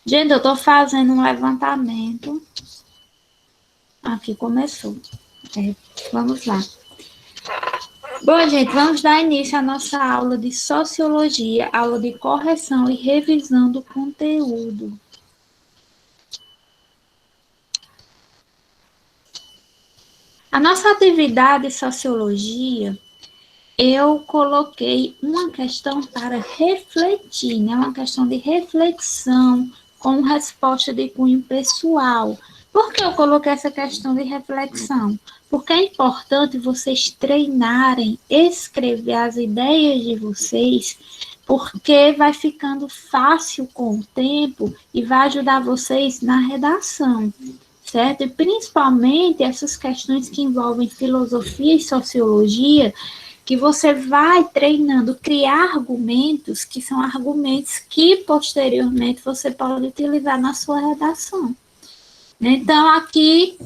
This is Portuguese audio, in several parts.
Gente, eu estou fazendo um levantamento. Aqui começou. Vamos lá. Bom, gente, vamos dar início à nossa aula de Sociologia, aula de correção e revisão do conteúdo. A nossa atividade Sociologia, eu coloquei uma questão para refletir, né? Uma questão de reflexão com resposta de cunho pessoal. Por que eu coloquei essa questão de reflexão? Porque é importante vocês treinarem, escrever as ideias de vocês, porque vai ficando fácil com o tempo e vai ajudar vocês na redação, certo? E principalmente essas questões que envolvem filosofia e sociologia, que você vai treinando, criar argumentos, que são argumentos que posteriormente você pode utilizar na sua redação. Então, aqui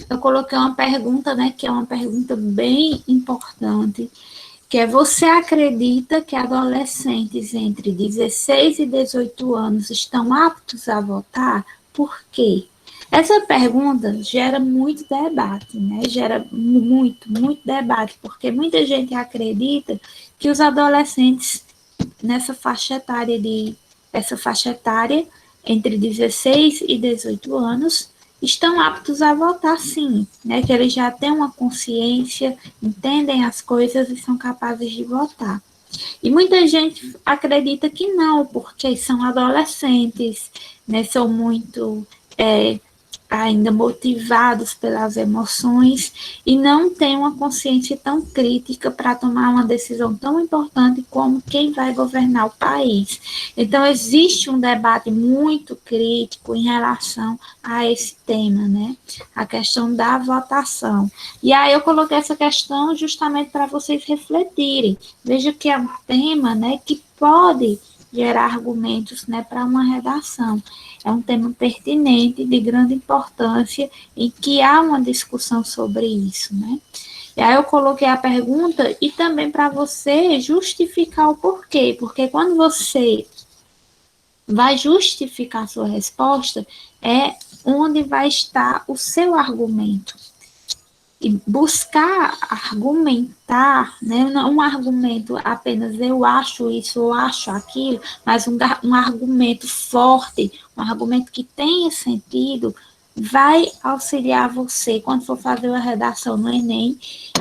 eu coloquei uma pergunta, né, que é uma pergunta bem importante, que é: você acredita que adolescentes entre 16 e 18 anos estão aptos a votar? Por quê? Essa pergunta gera muito debate, né? Gera muito debate, porque muita gente acredita que os adolescentes nessa faixa etária essa faixa etária entre 16 e 18 anos estão aptos a votar, sim, né? Que eles já têm uma consciência, entendem as coisas e são capazes de votar. E muita gente acredita que não, porque são adolescentes, né? São muito ainda motivados pelas emoções e não têm uma consciência tão crítica para tomar uma decisão tão importante como quem vai governar o país. Então, existe um debate muito crítico em relação a esse tema, né? A questão da votação. E aí eu coloquei essa questão justamente para vocês refletirem. Veja que é um tema, né, que pode gerar argumentos, né, para uma redação. É um tema pertinente, de grande importância, em que há uma discussão sobre isso, né? E aí eu coloquei a pergunta e também para você justificar o porquê, porque quando você vai justificar a sua resposta, é onde vai estar o seu argumento. E buscar argumentar, né? Não um argumento apenas eu acho isso, eu acho aquilo, mas um argumento forte, um argumento que tenha sentido, vai auxiliar você quando for fazer a redação no Enem,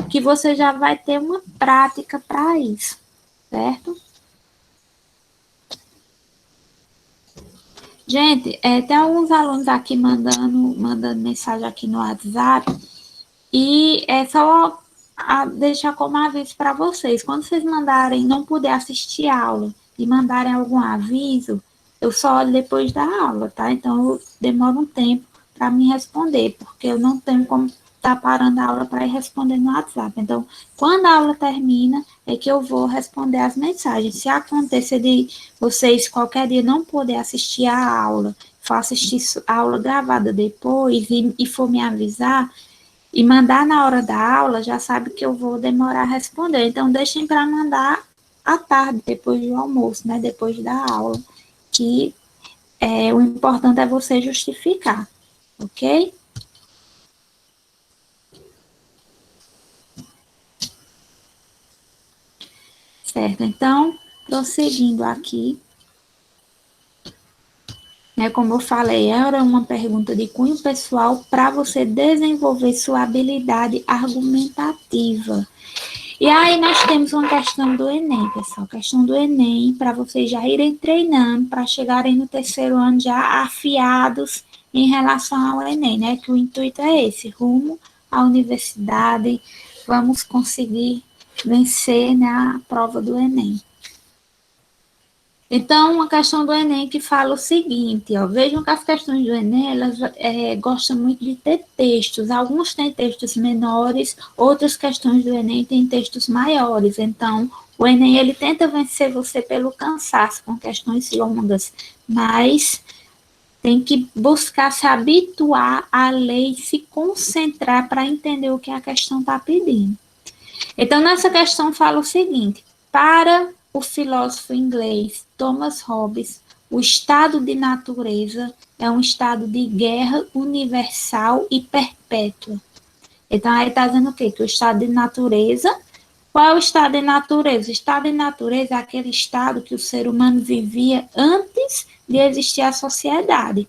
que você já vai ter uma prática para isso, certo? Gente, tem alguns alunos aqui mandando mensagem aqui no WhatsApp. E é só deixar como aviso para vocês. Quando vocês mandarem, não puder assistir a aula e mandarem algum aviso, eu só olho depois da aula, tá? Então, eu demoro um tempo para me responder, porque eu não tenho como estar parando a aula para ir responder no WhatsApp. Então, quando a aula termina, é que eu vou responder as mensagens. Se acontecer de vocês qualquer dia não poder assistir a aula, for assistir a aula gravada depois e for me avisar, e mandar na hora da aula, já sabe que eu vou demorar a responder. Então, deixem para mandar à tarde, depois do almoço, né? Depois da aula. Que o importante é você justificar, ok? Certo, então, prosseguindo aqui, né, como eu falei, era uma pergunta de cunho pessoal para você desenvolver sua habilidade argumentativa. E aí nós temos uma questão do Enem, pessoal. Questão do Enem, para vocês já irem treinando, para chegarem no terceiro ano já afiados em relação ao Enem, né? Que o intuito é esse, rumo à universidade, vamos conseguir vencer, né, a prova do Enem. Então, uma questão do Enem que fala o seguinte, ó, vejam que as questões do Enem, elas gostam muito de ter textos, alguns têm textos menores, outras questões do Enem têm textos maiores, então o Enem ele tenta vencer você pelo cansaço, com questões longas, mas tem que buscar se habituar à lei e se concentrar para entender o que a questão está pedindo. Então, nessa questão fala o seguinte: para o filósofo inglês Thomas Hobbes, o estado de natureza é um estado de guerra universal e perpétua. Então, aí está dizendo o quê? Que o estado de natureza... Qual é o estado de natureza? O estado de natureza é aquele estado que o ser humano vivia antes de existir a sociedade.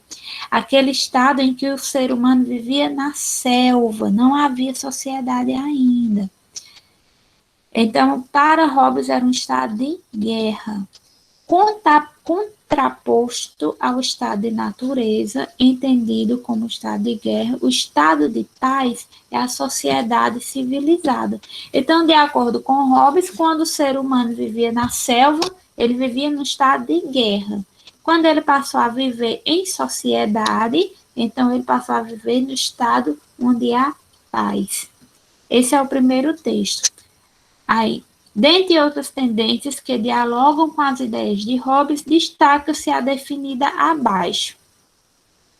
Aquele estado em que o ser humano vivia na selva, não havia sociedade ainda. Então, para Hobbes, era um estado de guerra, contraposto ao estado de natureza, entendido como estado de guerra. O estado de paz é a sociedade civilizada. Então, de acordo com Hobbes, quando o ser humano vivia na selva, ele vivia no estado de guerra. Quando ele passou a viver em sociedade, então ele passou a viver no estado onde há paz. Esse é o primeiro texto. Aí, dentre outras tendências que dialogam com as ideias de Hobbes, destaca-se a definida abaixo.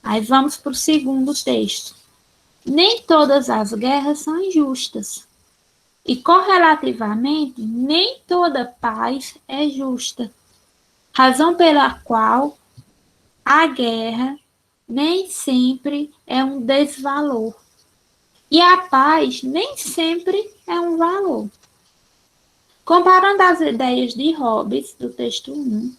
Aí vamos para o segundo texto. Nem todas as guerras são injustas. E, correlativamente, nem toda paz é justa. Razão pela qual a guerra nem sempre é um desvalor. E a paz nem sempre é um valor. Comparando as ideias de Hobbes, do texto 1,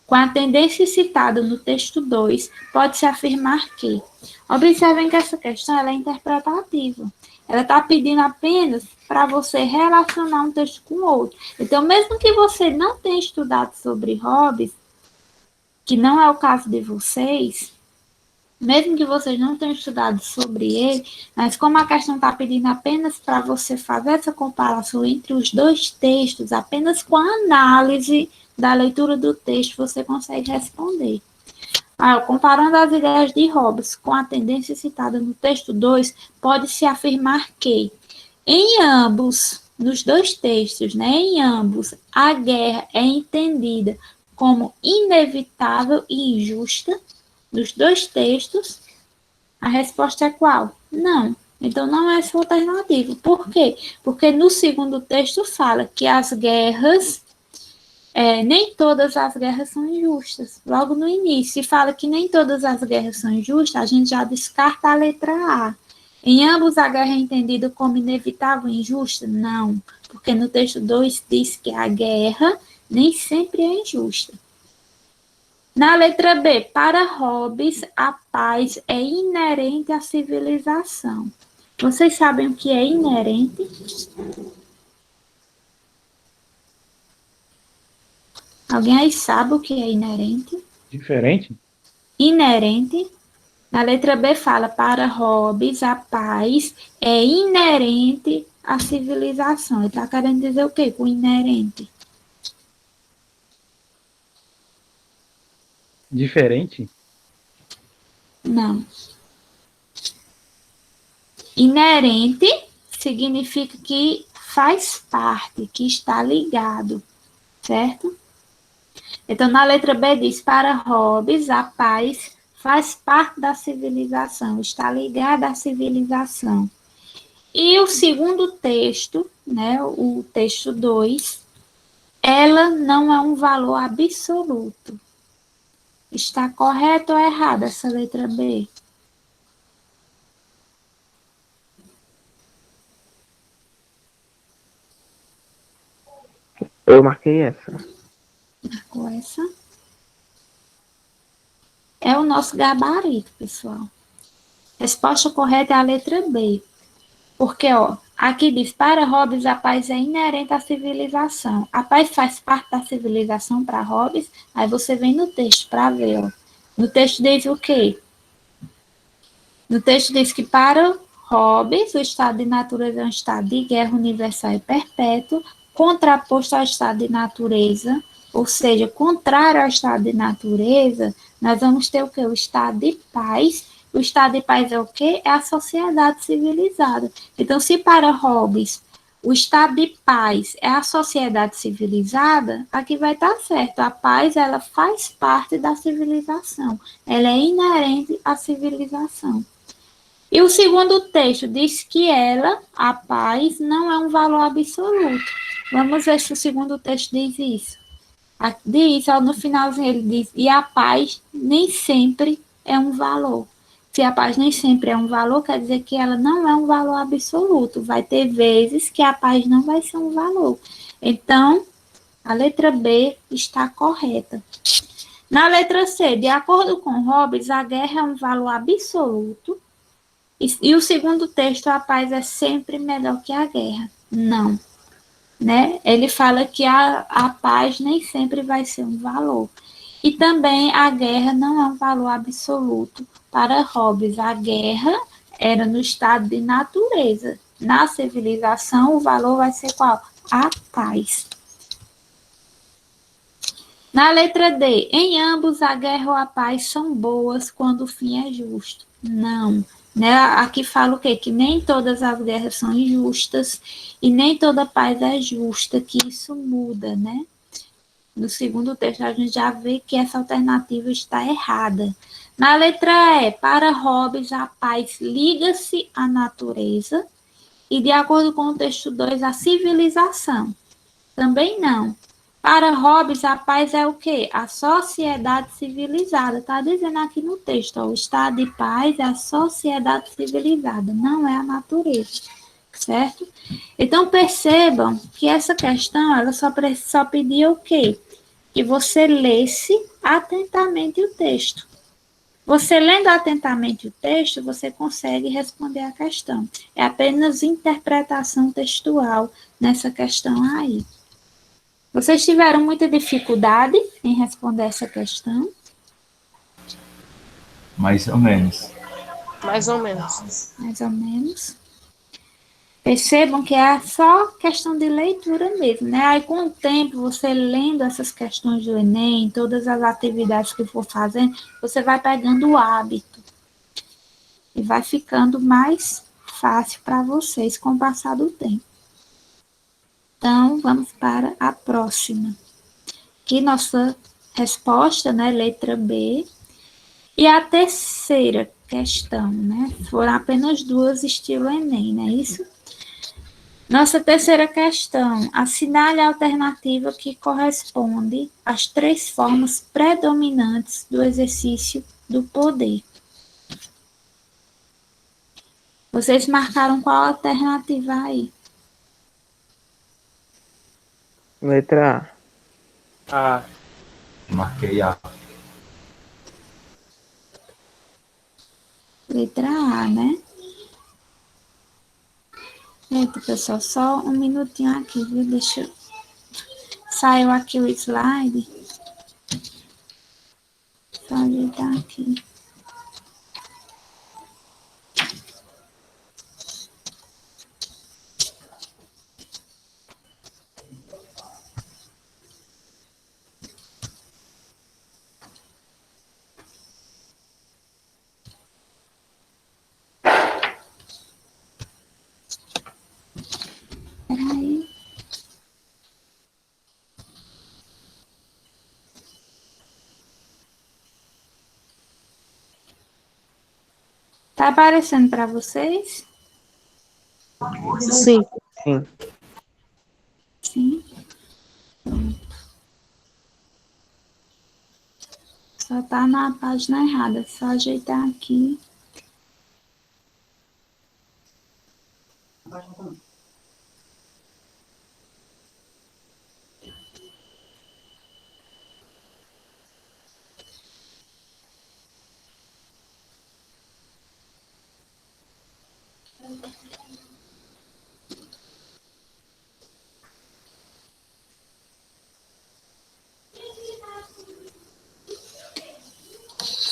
com a tendência citada no texto 2, pode-se afirmar que, observem que essa questão ela é interpretativa. Ela está pedindo apenas para você relacionar um texto com o outro. Então, mesmo que você não tenha estudado sobre Hobbes, que não é o caso de vocês, mesmo que vocês não tenham estudado sobre ele, mas como a questão está pedindo apenas para você fazer essa comparação entre os dois textos, apenas com a análise da leitura do texto, você consegue responder. Comparando as ideias de Hobbes com a tendência citada no texto 2, pode-se afirmar que, em ambos, nos dois textos, em ambos, a guerra é entendida como inevitável e injusta. Dos dois textos, a resposta é qual? Não. Então, não é essa alternativa. Por quê? Porque no segundo texto fala que as guerras, nem todas as guerras são injustas. Logo no início, se fala que nem todas as guerras são injustas, a gente já descarta a letra A. Em ambos, a guerra é entendida como inevitável e injusta? Não. Porque no texto 2 diz que a guerra nem sempre é injusta. Na letra B, para Hobbes, a paz é inerente à civilização. Vocês sabem o que é inerente? Alguém aí sabe o que é inerente? Diferente? Inerente. Na letra B fala, para Hobbes, a paz é inerente à civilização. Ele está querendo dizer o quê com inerente? Diferente? Não. Inerente significa que faz parte, que está ligado, certo? Então, na letra B diz, para Hobbes, a paz faz parte da civilização, está ligada à civilização. E o segundo texto, o texto 2, ela não é um valor absoluto. Está correto ou errado essa letra B? Eu marquei essa. Marcou essa? É o nosso gabarito, pessoal. Resposta correta é a letra B. Porque, aqui diz, para Hobbes, a paz é inerente à civilização. A paz faz parte da civilização para Hobbes? Aí você vem no texto para ver, No texto diz o quê? No texto diz que para Hobbes, o estado de natureza é um estado de guerra universal e perpétuo, contraposto ao estado de natureza, ou seja, contrário ao estado de natureza, nós vamos ter o quê? O estado de paz. O estado de paz é o quê? É a sociedade civilizada. Então, se para Hobbes o estado de paz é a sociedade civilizada, aqui vai estar certo. A paz, ela faz parte da civilização. Ela é inerente à civilização. E o segundo texto diz que ela, a paz, não é um valor absoluto. Vamos ver se o segundo texto diz isso. Diz, ó, no finalzinho ele diz, e a paz nem sempre é um valor. Se a paz nem sempre é um valor, quer dizer que ela não é um valor absoluto. Vai ter vezes que a paz não vai ser um valor. Então, a letra B está correta. Na letra C, de acordo com Hobbes, a guerra é um valor absoluto. E o segundo texto, a paz é sempre melhor que a guerra. Não. Né? Ele fala que a paz nem sempre vai ser um valor. E também a guerra não é um valor absoluto para Hobbes. A guerra era no estado de natureza. Na civilização, o valor vai ser qual? A paz. Na letra D, em ambos a guerra ou a paz são boas quando o fim é justo. Não. Né? Aqui fala o quê? Que nem todas as guerras são injustas e nem toda paz é justa, que isso muda, né? No segundo texto, a gente já vê que essa alternativa está errada. Na letra E, para Hobbes, a paz liga-se à natureza e, de acordo com o texto 2, à civilização. Também não. Para Hobbes, a paz é o quê? A sociedade civilizada. Está dizendo aqui no texto, ó, o estado de paz é a sociedade civilizada, não é a natureza, certo? Então, percebam que essa questão, ela só pedia o quê? Que você lesse atentamente o texto. Você lendo atentamente o texto, você consegue responder a questão. É apenas interpretação textual nessa questão aí. Vocês tiveram muita dificuldade em responder essa questão? Mais ou menos. Mais ou menos. Mais ou menos. Percebam que é só questão de leitura mesmo, né? Aí, com o tempo, você lendo essas questões do Enem, todas as atividades que for fazendo, você vai pegando o hábito. E vai ficando mais fácil para vocês com o passar do tempo. Então, vamos para a próxima. Aqui, nossa resposta, né? Letra B. E a terceira questão, né? Foram apenas duas, estilo Enem, não é isso? Nossa terceira questão. Assinale a alternativa que corresponde às três formas predominantes do exercício do poder. Vocês marcaram qual alternativa aí? Letra A. Marquei A. Letra A, né? Eita, pessoal, só um minutinho aqui, viu? Deixa eu... Saiu aqui o slide. Só ajeitar aqui. Peraí. Tá aparecendo para vocês? Sim. sim. Sim. Só tá na página errada. Só ajeitar aqui.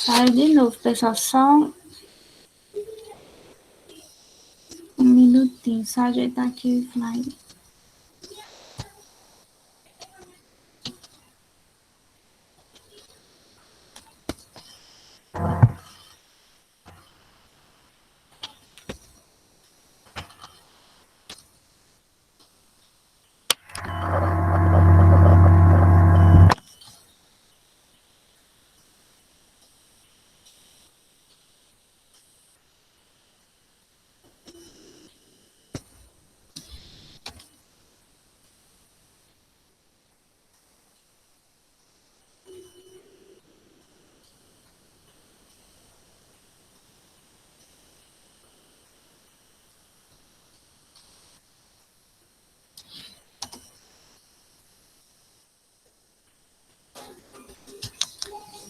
Saiu de novo, pessoal. Só um minutinho. Só ajeitar aqui o slide.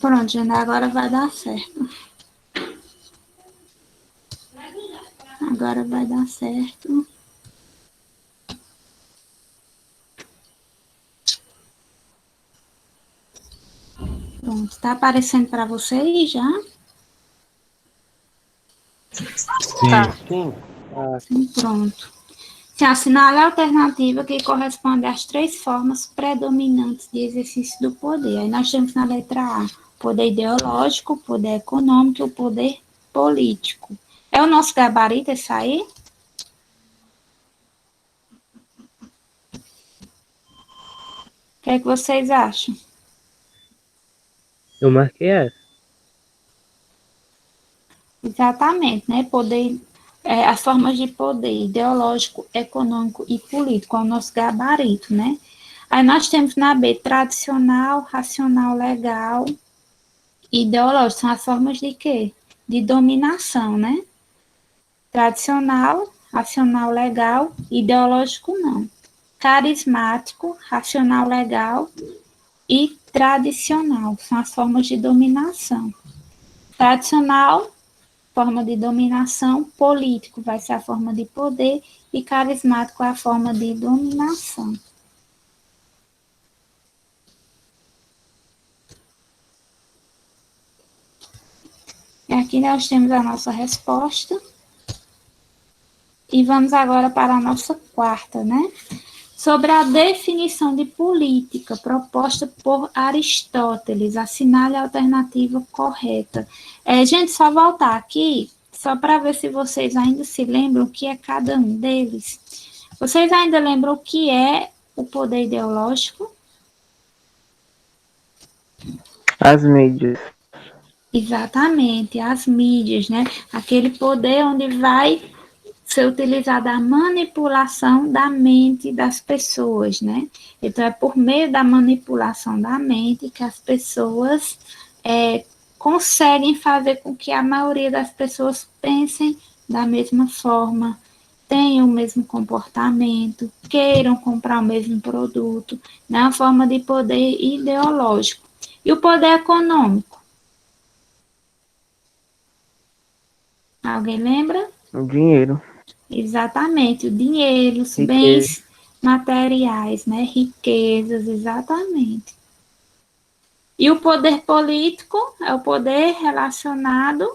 Pronto, gente, agora vai dar certo. Agora vai dar certo. Pronto, tá aparecendo para vocês já? Tá. Sim. Sim, pronto. Se assinale a alternativa que corresponde às três formas predominantes de exercício do poder. Aí nós temos na letra A, poder ideológico, poder econômico e o poder político. É o nosso gabarito esse aí? O que é que vocês acham? Eu marquei essa. Exatamente, né? Poder, as formas de poder ideológico, econômico e político, é o nosso gabarito, né? Aí nós temos na B, tradicional, racional, legal, ideológico. São as formas de quê? De dominação, né? Tradicional, racional, legal, ideológico não. Carismático, racional, legal e tradicional. São as formas de dominação. Tradicional, forma de dominação, político vai ser a forma de poder e carismático é a forma de dominação. E aqui nós temos a nossa resposta. E vamos agora para a nossa quarta, né? Sobre a definição de política proposta por Aristóteles. Assinale a alternativa correta. Gente, só voltar aqui, só para ver se vocês ainda se lembram o que é cada um deles. Vocês ainda lembram o que é o poder ideológico? As mídias. Exatamente, as mídias, né? Aquele poder onde vai ser utilizada a manipulação da mente das pessoas, né? Então, é por meio da manipulação da mente que as pessoas conseguem fazer com que a maioria das pessoas pensem da mesma forma, tenham o mesmo comportamento, queiram comprar o mesmo produto, né? Uma forma de poder ideológico. E o poder econômico? Alguém lembra? O dinheiro. Exatamente, o dinheiro, os Riqueza. bens materiais, né? Riquezas, exatamente. E o poder político é o poder relacionado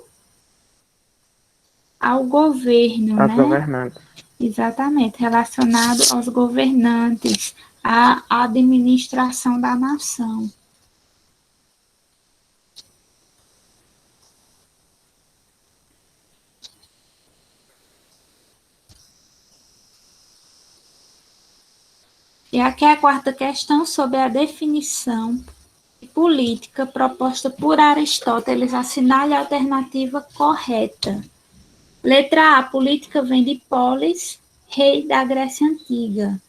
ao governo, Aos né? governantes. Exatamente, relacionado aos governantes, à administração da nação. E aqui é a quarta questão sobre a definição política proposta por Aristóteles. Assinale a alternativa correta. Letra A, política vem de polis, rei da Grécia Antiga.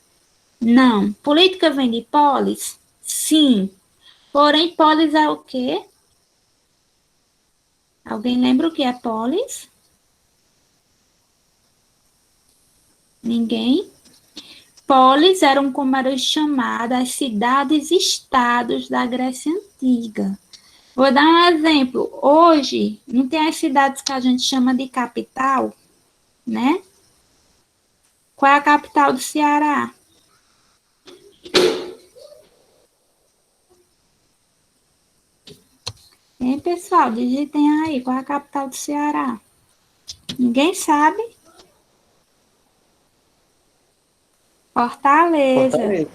Não. Política vem de polis? Sim. Porém, polis é o quê? Alguém lembra o que é polis? Ninguém? Polis eram como eram chamadas as cidades-estados da Grécia Antiga. Vou dar um exemplo. Hoje, não tem as cidades que a gente chama de capital, né? Qual é a capital do Ceará? Hein, pessoal? Digitem aí. Qual é a capital do Ceará? Ninguém sabe? Fortaleza.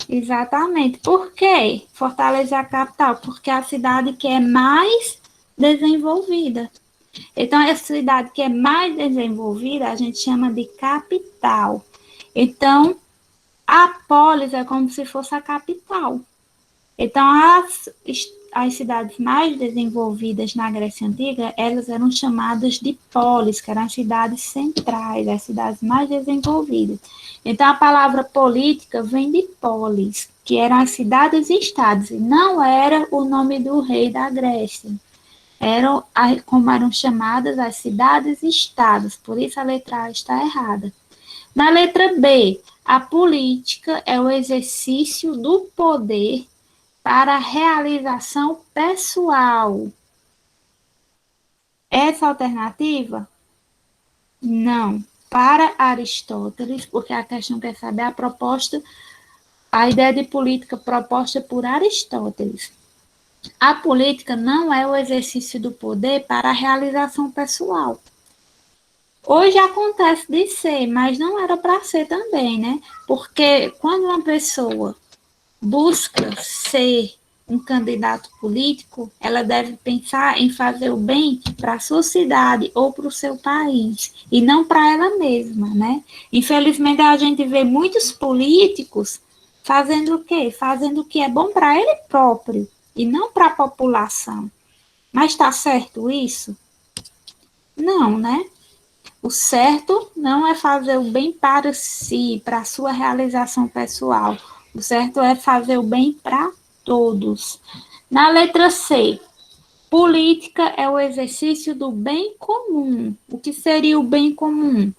Exatamente. Por quê? Fortaleza é a capital? Porque é a cidade que é mais desenvolvida. Então, essa cidade que é mais desenvolvida, a gente chama de capital. Então, a polis é como se fosse a capital. Então, as cidades mais desenvolvidas na Grécia Antiga, elas eram chamadas de polis, que eram as cidades centrais, as cidades mais desenvolvidas. Então, a palavra política vem de polis, que eram as cidades-estados, e não era o nome do rei da Grécia. Eram, como eram chamadas, as cidades-estados, por isso a letra A está errada. Na letra B, a política é o exercício do poder para realização pessoal. Essa alternativa? Não. Para Aristóteles, porque a questão quer saber a proposta, a ideia de política proposta por Aristóteles. A política não é o exercício do poder para a realização pessoal. Hoje acontece de ser, mas não era para ser também, né? Porque quando uma pessoa busca ser um candidato político, ela deve pensar em fazer o bem para a sua cidade ou para o seu país, e não para ela mesma, né? Infelizmente, a gente vê muitos políticos fazendo o quê? Fazendo o que é bom para ele próprio, e não para a população. Mas está certo isso? Não, né? O certo não é fazer o bem para si, para a sua realização pessoal. O certo é fazer o bem para todos. Na letra C, política é o exercício do bem comum. O que seria o bem comum?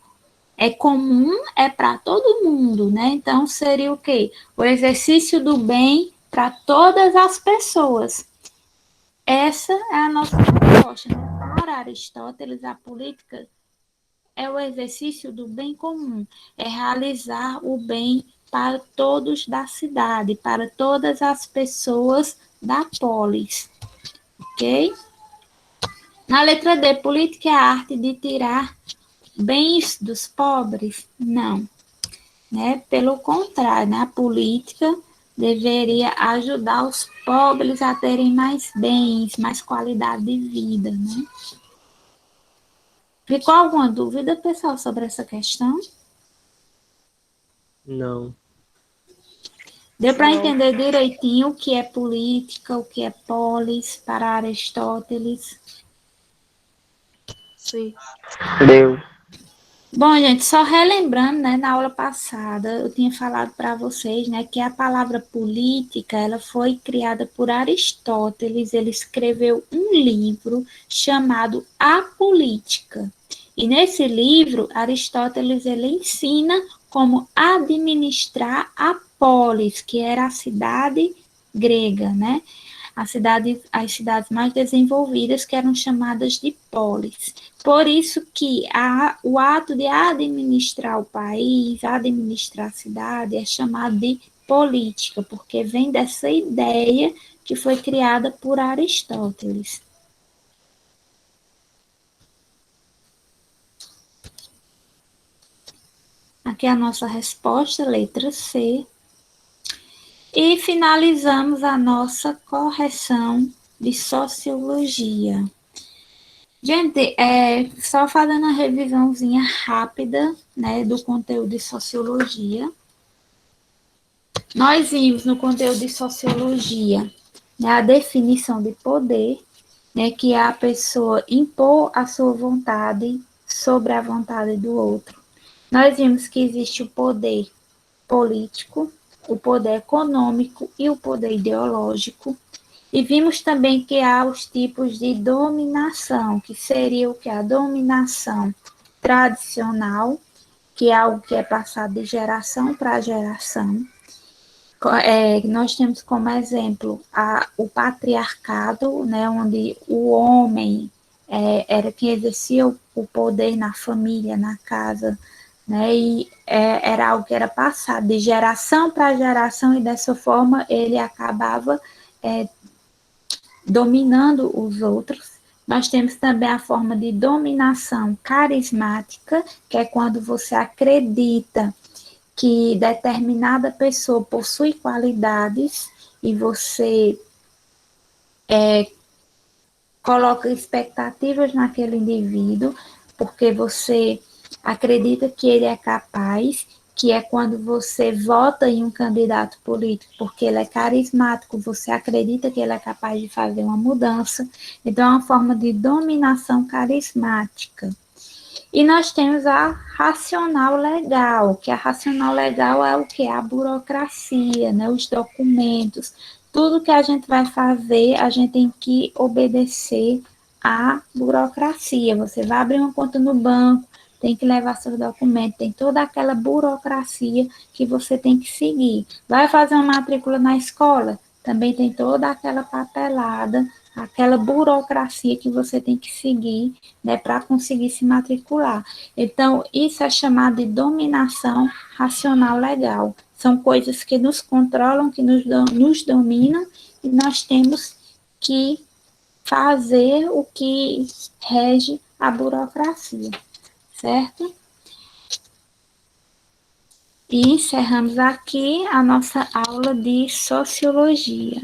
É comum, é para todo mundo, né? Então, seria o quê? O exercício do bem para todas as pessoas. Essa é a nossa resposta, né? Para Aristóteles, a política é o exercício do bem comum, é realizar o bem para todos da cidade, para todas as pessoas da polis, ok? Na letra D, política é a arte de tirar bens dos pobres? Não, né? Pelo contrário, né? A política deveria ajudar os pobres a terem mais bens, mais qualidade de vida, né? Ficou alguma dúvida, pessoal, sobre essa questão? Não. Deu para entender direitinho o que é política, o que é polis para Aristóteles? Sim. Deu. Bom, gente, só relembrando, né, na aula passada, eu tinha falado para vocês, né, que a palavra política, ela foi criada por Aristóteles, ele escreveu um livro chamado A Política. E nesse livro, Aristóteles, ele ensina como administrar a polis, que era a cidade grega, né? As cidades mais desenvolvidas, que eram chamadas de polis. Por isso que o ato de administrar o país, administrar a cidade, é chamado de política, porque vem dessa ideia que foi criada por Aristóteles. Aqui é a nossa resposta, letra C. E finalizamos a nossa correção de sociologia. Gente, só fazendo uma revisãozinha rápida, né, do conteúdo de sociologia. Nós vimos no conteúdo de sociologia, né, a definição de poder, né, que é a pessoa impor a sua vontade sobre a vontade do outro. Nós vimos que existe o poder político, o poder econômico e o poder ideológico. E vimos também que há os tipos de dominação, que seria o que? A dominação tradicional, que é algo que é passado de geração para geração. Nós temos como exemplo o patriarcado, né, onde o homem era quem exercia o poder na família, na casa, né, e era algo que era passado de geração para geração, e dessa forma ele acabava dominando os outros. Nós temos também a forma de dominação carismática, que é quando você acredita que determinada pessoa possui qualidades e você coloca expectativas naquele indivíduo, porque você acredita que ele é capaz, que é quando você vota em um candidato político porque ele é carismático, você acredita que ele é capaz de fazer uma mudança. Então, é uma forma de dominação carismática. E nós temos a racional legal, que a racional legal é o que? A burocracia, né? Os documentos. Tudo que a gente vai fazer, a gente tem que obedecer à burocracia. Você vai abrir uma conta no banco, tem que levar seus documentos, tem toda aquela burocracia que você tem que seguir. Vai fazer uma matrícula na escola, também tem toda aquela papelada, aquela burocracia que você tem que seguir, né, para conseguir se matricular. Então, isso é chamado de dominação racional legal. São coisas que nos controlam, que nos dominam, e nós temos que fazer o que rege a burocracia, certo? E encerramos aqui a nossa aula de sociologia.